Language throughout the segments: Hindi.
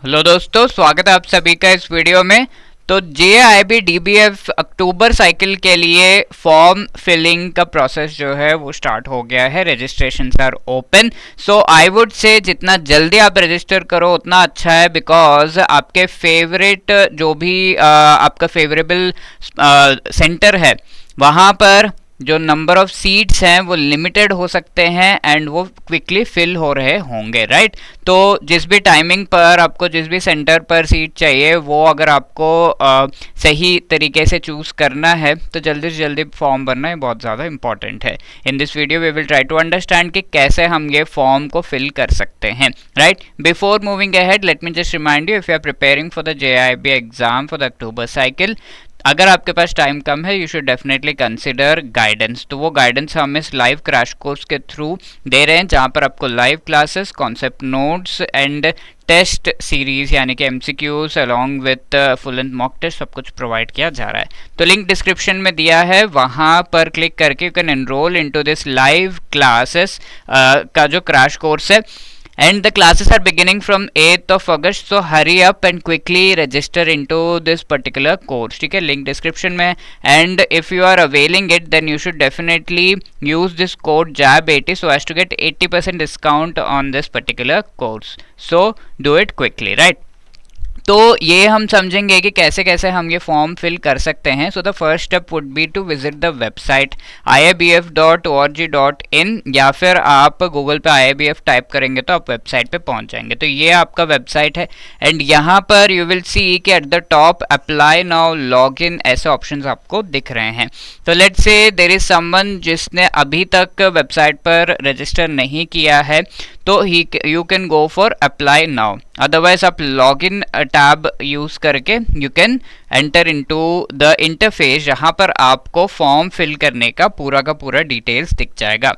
हेलो दोस्तों, स्वागत है आप सभी का इस वीडियो में। तो JIB DBF अक्टूबर साइकिल के लिए फॉर्म फिलिंग का प्रोसेस जो है वो स्टार्ट हो गया है। Registration are open, so I would say जितना जल्दी आप रजिस्टर करो उतना अच्छा है, बिकॉज आपके फेवरेट जो भी आपका फेवरेबल सेंटर है वहाँ पर जो नंबर ऑफ सीट्स हैं वो लिमिटेड हो सकते हैं एंड वो क्विकली फिल हो रहे होंगे, राइट। तो जिस भी टाइमिंग पर आपको जिस भी सेंटर पर सीट चाहिए वो अगर आपको सही तरीके से चूज करना है तो जल्दी से जल्दी फॉर्म भरना ये बहुत ज़्यादा इंपॉर्टेंट है। In this video we will try to understand कि कैसे हम ये फॉर्म को फिल कर सकते हैं, right. Before moving ahead let me just remind you, if you are preparing for the JIB exam for the October cycle, अगर आपके पास टाइम कम है you should definitely consider guidance. तो वो गाइडेंस हम इस लाइव क्रैश कोर्स के थ्रू दे रहे हैं, जहाँ पर आपको live classes, concept notes and test series यानी कि MCQs along with full and mock test सब कुछ प्रोवाइड किया जा रहा है। तो लिंक डिस्क्रिप्शन में दिया है, वहाँ पर क्लिक करके you can enrol into this live classes का जो क्रैश कोर्स है। And the classes are beginning from 8th of August, so hurry up and quickly register into this particular course, ठीक है, link description में। and if you are availing it then you should definitely use this code JAB80 so as to get 80% discount on this particular course, so do it quickly, right। तो ये हम समझेंगे कि कैसे कैसे हम ये फॉर्म फिल कर सकते हैं। So the first step would be to visit the website iibf.org.in, या फिर आप गूगल पे IIBF टाइप करेंगे तो आप वेबसाइट पे पहुंच जाएंगे। तो ये आपका वेबसाइट है एंड यहाँ पर यू विल सी कि at the top apply now log in ऐसे ऑप्शंस आपको दिख रहे हैं। तो लेट्स से देयर इज समवन जिसने अभी तक वेबसाइट पर रजिस्टर नहीं किया है, तो you can go for apply now. Otherwise आप लॉग इन टैब यूज करके you can enter into the interface, जहां पर आपको फॉर्म फिल करने का पूरा डिटेल्स दिख जाएगा,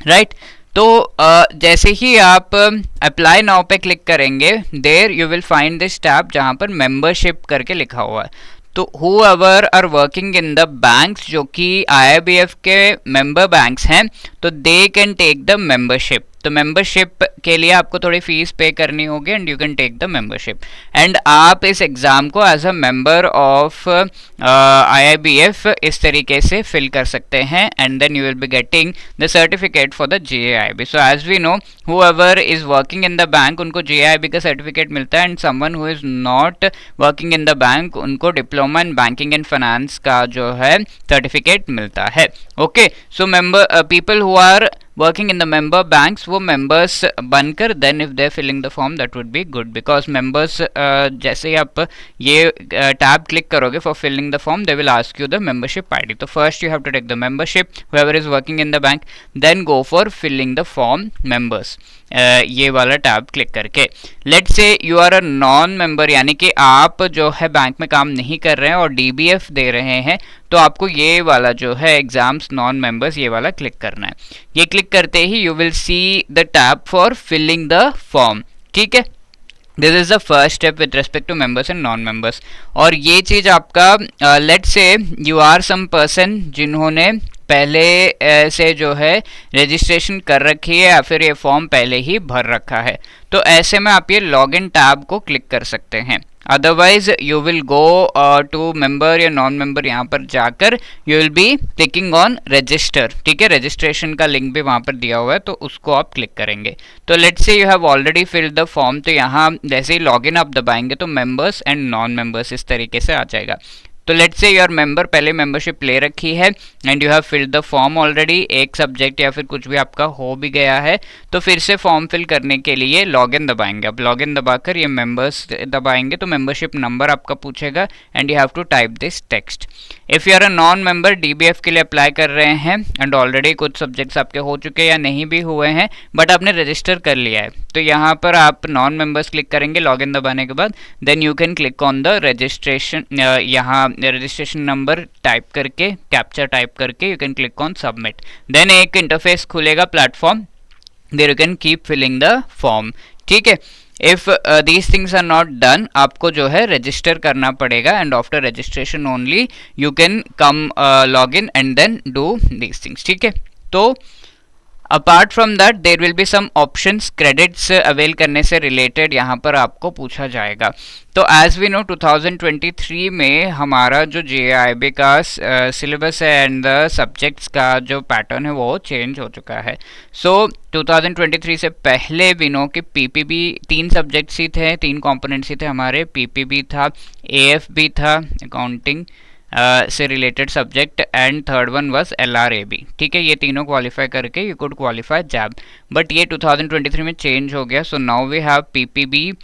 राइट। तो जैसे ही आप अप्लाई नाउ पे क्लिक करेंगे there you will find this tab जहां पर मेंबरशिप करके लिखा हुआ है। तो whoever are working in the banks जो कि IIBF के मेंबर बैंक्स हैं, तो they can take the membership. तो मेंबरशिप के लिए आपको थोड़ी फीस पे करनी होगी and you can take the membership and आप इस एग्जाम को as a member of IIBF इस तरीके से फिल कर सकते हैं and then you will be getting the certificate for the JIB। So as we know whoever is working in the bank उनको JIB का सर्टिफिकेट मिलता है and someone who is not working in the bank उनको diploma in banking and finance का जो है सर्टिफिकेट मिलता है। Okay, so member people who are working in the member banks वो मेंबर्स बनकर then if they filling the form that would be good, because members जैसे ही आप ये टैब क्लिक करोगे for filling the form they will ask you the membership ID। तो first you have to take the membership whoever is working in the bank, then go for filling the form members, ये वाला टैब क्लिक करके। Let's say you are a non member, यानी कि आप जो है बैंक में काम नहीं कर रहे हैं और DBF दे रहे हैं, तो आपको ये वाला जो है एग्जाम्स नॉन मेंबर्स ये वाला क्लिक करना है। ये क्लिक करते ही you will see the tab for filling the form, ठीक है। This is the first step with respect to members and non members. और ये चीज आपका let's say you are some person जिन्होंने पहले से जो है रजिस्ट्रेशन कर रखी है या फिर ये फॉर्म पहले ही भर रखा है, तो ऐसे में आप ये लॉग इन टैब को क्लिक कर सकते हैं। Otherwise you will go to member या नॉन मेंबर, यहाँ पर जाकर you will be clicking on register, ठीक है। रजिस्ट्रेशन का लिंक भी वहाँ पर दिया हुआ है तो उसको आप क्लिक करेंगे। तो let's say you have already filled the form, तो यहाँ जैसे ही लॉग इन आप दबाएंगे तो मेंबर्स एंड नॉन मेंबर्स इस तरीके से आ जाएगा। तो लेट्स से योर मेंबर पहले मेंबरशिप ले रखी है and you have filled the form already, एक सब्जेक्ट या फिर कुछ भी आपका हो भी गया है, तो फिर से फॉर्म फिल करने के लिए लॉग इन दबाएंगे। अब लॉग इन दबाकर ये मेंबर्स दबाएंगे तो मेंबरशिप नंबर आपका पूछेगा and you have to type this text. If you are a non member DBF के लिए अप्लाई कर रहे हैं एंड ऑलरेडी कुछ सब्जेक्ट्स आपके हो चुके हैं या नहीं भी हुए हैं बट आपने रजिस्टर कर लिया है, तो यहाँ पर आप नॉन मेंबर्स क्लिक करेंगे लॉग इन दबाने के बाद, then you can click on the registration, यहाँ रजिस्ट्रेशन नंबर टाइप करके कैप्चा टाइप करके you can click on submit. Then एक इंटरफेस खुलेगा platform, there you can keep filling the form, ठीक है। If these things are not done आपको जो है रजिस्टर करना पड़ेगा and after registration only you can come log in and then do these things, ठीक है। तो apart from that there will be some options credits avail करने से रिलेटेड यहाँ पर आपको पूछा जाएगा। तो एज वी नो 2023 में हमारा जो JIB का सिलेबस है एंड द सब्जेक्ट्स का जो पैटर्न है वो चेंज हो चुका है। सो 2023 से पहले वी नो कि PPB 3 सब्जेक्ट्स ही थे, 3 कंपोनेंट्स ही थे हमारे। PPB था, AFB था अकाउंटिंग से related subject, and third one was LRAB। ठीक है, ये तीनों क्वालिफाई करके you could qualify JAIIB. But ये 2023 में चेंज हो गया। So now we have PPB,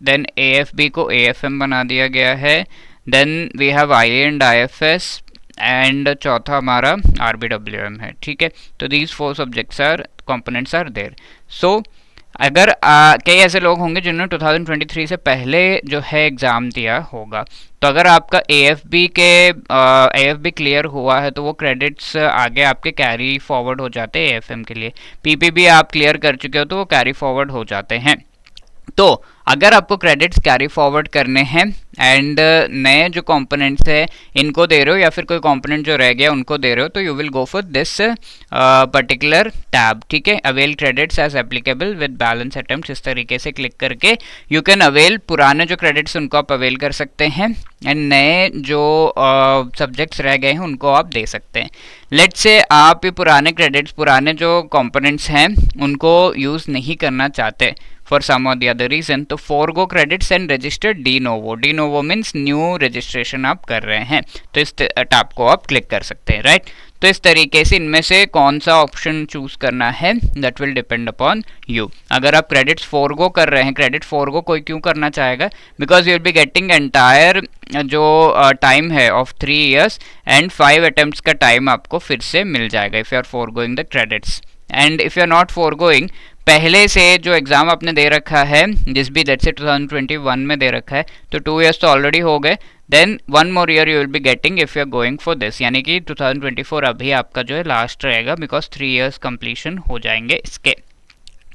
then AFB को AFM बना दिया गया है, then we have IA and IFS, and चौथा हमारा RBWM है। ठीक है, तो these 4 subjects or components are there. So अगर कई ऐसे लोग होंगे जिन्होंने 2023 से पहले जो है एग्ज़ाम दिया होगा, तो अगर आपका AFB क्लियर हुआ है तो वो क्रेडिट्स आगे आपके कैरी फॉरवर्ड हो जाते हैं AFM के लिए। PPB आप क्लियर कर चुके हो तो वो कैरी फॉरवर्ड हो जाते हैं। तो अगर आपको क्रेडिट्स कैरी फॉरवर्ड करने हैं एंड नए जो कंपोनेंट्स है इनको दे रहे हो, या फिर कोई कंपोनेंट जो रह गया उनको दे रहे हो, तो you will go for this particular tab. ठीक है, avail credits as applicable with balance attempts, इस तरीके से क्लिक करके यू कैन अवेल पुराने जो क्रेडिट्स उनको आप अवेल कर सकते हैं एंड नए जो सब्जेक्ट्स रह गए हैं उनको आप दे सकते हैं। लेट्स से आप ये पुराने क्रेडिट्स, पुराने जो कंपोनेंट्स हैं उनको यूज़ नहीं करना चाहते फॉर सम और द अदर रीजन, तो forgo credits and register de novo means new registration आप कर रहे हैं, तो इस टैब को आप क्लिक कर सकते हैं। राइट, तो इस तरीके से इनमें से कौन सा ऑप्शन चूज करना है that will depend upon you. अगर आप क्रेडिट्स फोरगो कर रहे हैं, क्रेडिट फोरगो कोई क्यों करना चाहेगा, because you will be getting entire जो टाइम है ऑफ 3 years एंड 5 अटेम्प्ट्स का टाइम आपको फिर से मिल जाएगा if you are foregoing the credits. And if you are not foregoing, पहले से जो एग्ज़ाम आपने दे रखा है, जिस भी डेट से 2021 में दे रखा है, तो 2 years तो ऑलरेडी हो गए, then 1 more year you will be getting if you are going for this, यानी कि 2024 अभी आपका जो है लास्ट रहेगा, बिकॉज 3 years कंप्लीशन हो जाएंगे इसके।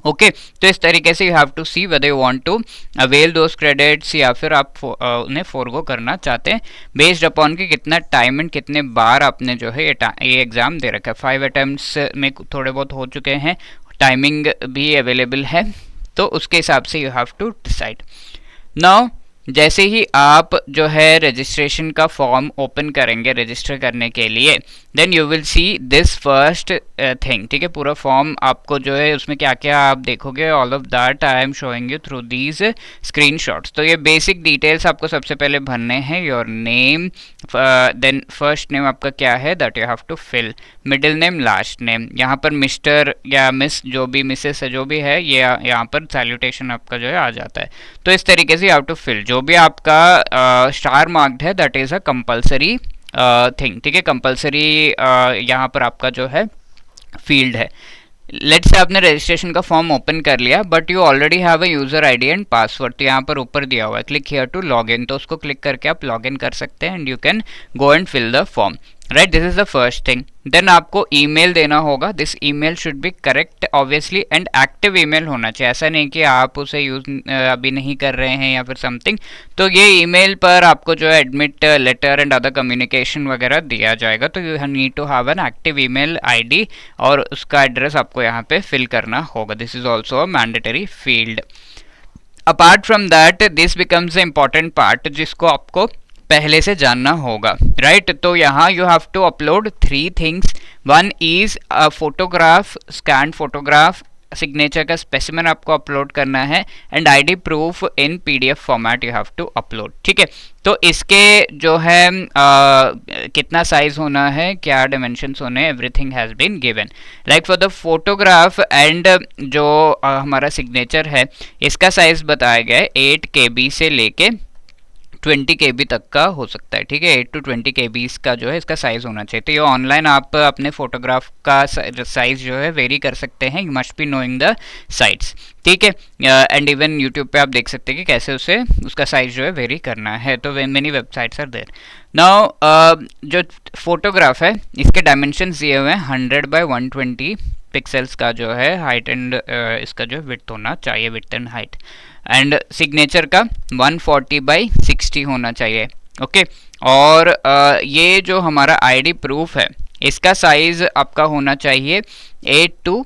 ओके, तो इस तरीके से you have to see whether you want to avail those credits या फिर आप उन्हें फोरगो करना चाहते हैं बेस्ड अपॉन कि कितना टाइम एंड कितने बार आपने जो है ये एग्ज़ाम दे रखा है। 5 अटेम्प्ट्स में थोड़े बहुत हो चुके हैं, टाइमिंग भी अवेलेबल है, तो उसके हिसाब से you have to decide. Now जैसे ही आप जो है रजिस्ट्रेशन का फॉर्म ओपन करेंगे रजिस्टर करने के लिए, then you will see this first thing. ठीक है, पूरा फॉर्म आपको जो है उसमें क्या क्या आप देखोगे, all of that I am showing you through these screenshots. तो ये बेसिक डिटेल्स आपको सबसे पहले भरने हैं, your name, then first name आपका क्या है that you have to fill, middle name, last name, यहाँ पर मिस्टर या मिस जो भी मिसेस है जो भी है ये यहाँ पर सैल्यूटेशन आपका जो है आ जाता है। तो इस तरीके से यू हैव टू फिल, जो भी आपका स्टार मार्क्ड है that is a compulsory thing. ठीक है, कंपल्सरी यहाँ पर आपका जो है फील्ड है। लेट्स से आपने रजिस्ट्रेशन का फॉर्म ओपन कर लिया but you already have a user ID and password, तो यहाँ पर ऊपर दिया हुआ है click here to log in, तो उसको क्लिक करके आप लॉग इन कर सकते हैं and you can go and fill the form. Right, this is the first thing. Then आपको ईमेल देना होगा, this email should be correct obviously and active email होना चाहिए, ऐसा नहीं कि आप उसे यूज अभी नहीं कर रहे हैं या फिर समथिंग। तो ये ईमेल पर आपको जो है admit letter and other communication वगैरह दिया जाएगा, तो you need to have an active email ID और उसका एड्रेस आपको यहाँ पे फिल करना होगा। This is also a mandatory field. Apart from that this becomes a important part जिसको आपको पहले से जानना होगा। राइट, तो यहाँ you have to upload 3 things. One is a photograph, scan photograph, signature का स्पेसिमेन आपको अपलोड करना है and ID proof in PDF format you have to upload. ठीक है, तो इसके जो है कितना साइज होना है, क्या डिमेंशंस होने, everything has been given. Like for the photograph and जो हमारा सिग्नेचर है इसका साइज बताया गया है 8 KB से लेके 20 KB तक का हो सकता है। ठीक है, 8 to 20 KB का जो है इसका साइज़ होना चाहिए। तो ये ऑनलाइन आप अपने फोटोग्राफ का साइज़ जो है वेरी कर सकते हैं, you must be knowing the sites. ठीक है, एंड इवन यूट्यूब पे आप देख सकते हैं कि कैसे उसका साइज़ जो है वेरी करना है, तो many websites are there. Now जो फोटोग्राफ है इसके डायमेंशंस दिए हुए हैं 100 by 120 पिक्सल्स का जो है हाइट एंड इसका जो विड्थ होना चाहिए, width and height, and signature का 140 by 60 होना चाहिए। ओके, और ये जो हमारा आईडी प्रूफ है इसका साइज आपका होना चाहिए 8 to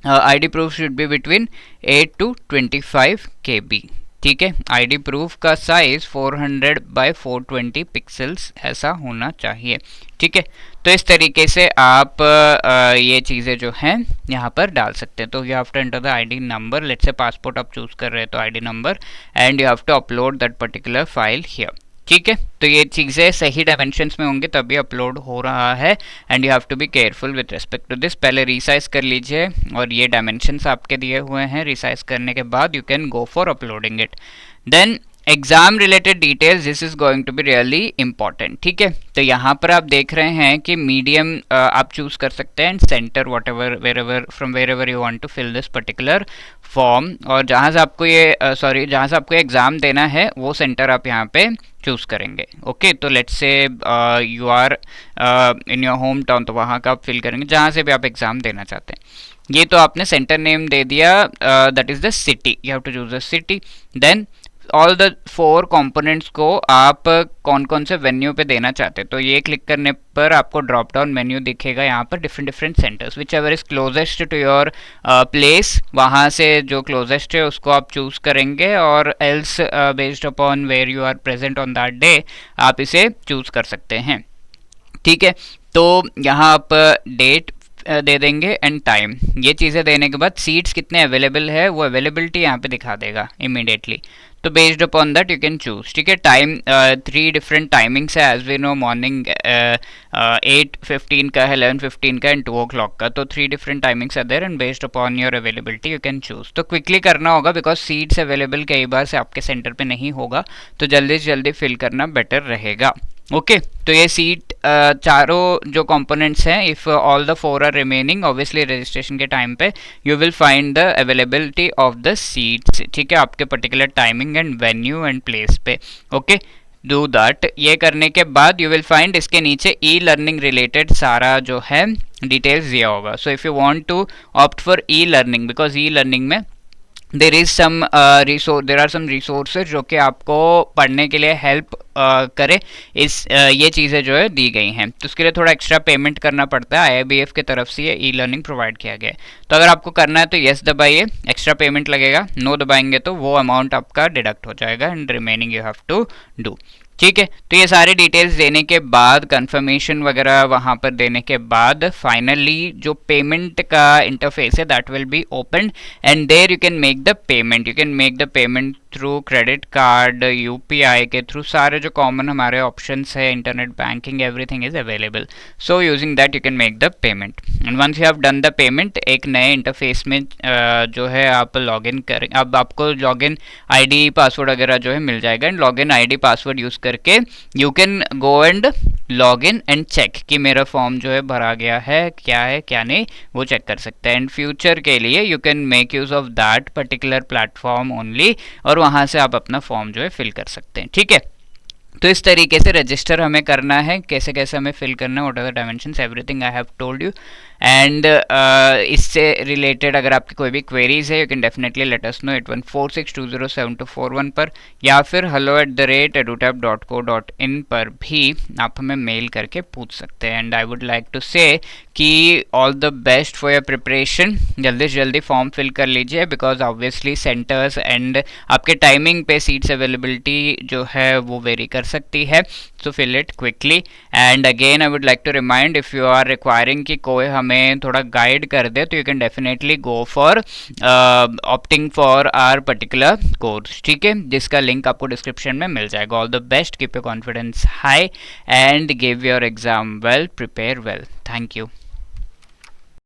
ID proof should be between 8 to 25 KB. ठीक है, ID प्रूफ का साइज 400 बाय 420 पिक्सल्स ऐसा होना चाहिए। ठीक है, तो इस तरीके से आप ये चीज़ें जो हैं यहाँ पर डाल सकते हैं। तो you have to enter the ID number, let's say passport आप चूज कर रहे हैं तो ID number, and you have to upload that particular file here. ठीक है, तो ये चीज़ें सही डायमेंशंस में होंगे तभी अपलोड हो रहा है, and you have to be careful with respect to this. पहले रिसाइज कर लीजिए और ये डायमेंशंस आपके दिए हुए हैं, रिसाइज करने के बाद you can go for uploading it. Then exam related details, this is going to be really important. ठीक है, तो यहाँ पर आप देख रहे हैं कि मीडियम आप चूज कर सकते हैं, and centre whatever wherever you want to fill this particular form, और जहाँ से आपको ये जहाँ से आपको एग्जाम देना है वो सेंटर आप यहाँ पे चूज करेंगे। ओके, तो let's say you are in your home town, तो वहाँ का आप फिल करेंगे जहाँ से भी आप एग्जाम देना चाहते हैं। ये तो आपने सेंटर नेम दे दिया, that is the city, you have to choose the city. Then all the 4 components को आप कौन कौन से वेन्यू पे देना चाहते हैं, तो ये क्लिक करने पर आपको ड्रॉप डाउन मेन्यू दिखेगा यहाँ पर, different centres, whichever is closest to your place, वहाँ से जो क्लोजेस्ट है उसको आप चूज करेंगे, और else based upon where you are present on that day आप इसे चूज कर सकते हैं। ठीक है, तो यहाँ आप डेट दे देंगे एंड टाइम, ये चीज़ें देने के बाद सीट्स कितने अवेलेबल है वो अवेलेबिलिटी यहाँ पे दिखा देगा इमीडिएटली, तो based upon that you can choose. ठीक है, टाइम 3 डिफरेंट टाइमिंग्स है, एज वी नो, मॉर्निंग 8:15 का है, 11:15 का एंड 2 o'clock का, तो 3 डिफरेंट टाइमिंग्स है there, and based upon your availability you can choose. तो क्विकली करना होगा बिकॉज सीट्स अवेलेबल कई बार से आपके सेंटर पे नहीं होगा, तो जल्दी से जल्दी फिल करना बेटर रहेगा। ओके, तो ये सीट चारों जो कंपोनेंट्स हैं, if all the 4 are remaining, obviously registration के टाइम पे you will find the availability of the seats. ठीक है, आपके particular timing and venue and place पे। Okay, do that. ये करने के बाद यू विल फाइंड इसके नीचे ई लर्निंग रिलेटेड सारा जो है डिटेल्स दिया होगा। So if you want to opt for e learning, because e learning में देर आर सम रिसोर्सेज जो कि आपको पढ़ने के लिए हेल्प करे, इस ये चीज़ें जो है दी गई हैं, तो उसके लिए थोड़ा एक्स्ट्रा पेमेंट करना पड़ता है, IIBF की तरफ से ये ई लर्निंग प्रोवाइड किया गया है। तो अगर आपको करना है तो येस दबाइए, एक्स्ट्रा पेमेंट लगेगा, नो दबाएंगे तो वो अमाउंट आपका डिडक्ट हो जाएगा, and remaining you have to do. ठीक है, तो ये सारे डिटेल्स देने के बाद, कंफर्मेशन वगैरह वहाँ पर देने के बाद, फाइनली जो पेमेंट का इंटरफेस है that will be open, and there you can make the payment. You can make the payment through credit card, UPI के थ्रू, सारे जो कॉमन हमारे ऑप्शंस है, internet banking, everything is available. So using that you can make the payment, and once you have done the payment, एक नए इंटरफेस में जो है आप लॉगिन करें। अब आपको लॉगिन ID पासवर्ड वगैरह जो है मिल जाएगा, and login ID password use करके you can go and log in and check कि मेरा फॉर्म जो है भरा गया है क्या नहीं, वो चेक कर सकते हैं। एंड फ्यूचर के लिए you can make use of that particular platform only, और वहाँ से आप अपना फॉर्म जो है फिल कर सकते हैं। ठीक है, तो इस तरीके से रजिस्टर हमें करना है, कैसे कैसे हमें फिल करना है, what are the dimensions, everything I have told you. And इससे रिलेटेड अगर आपकी कोई भी क्वेरीज है, you can definitely let us know 8146207241 पर, या फिर hello@edutap.co.in पर भी आप हमें मेल करके पूछ सकते हैं। And I would like to say कि all the best for your preparation, जल्दी से जल्दी फॉर्म फिल कर लीजिए, बिकॉज ऑब्वियसली सेंटर्स एंड आपके टाइमिंग पे सीट्स अवेलेबिलिटी जो है वो वेरी कर सकती है, so fill it quickly. And again I would like to remind, if you are requiring कि कोई हमें थोड़ा गाइड कर दे, तो you can definitely go for opting for our particular course. ठीक है, जिसका लिंक आपको डिस्क्रिप्शन में मिल जाएगा। All the best, keep your confidence high and give your exam well, prepare well. Thank you.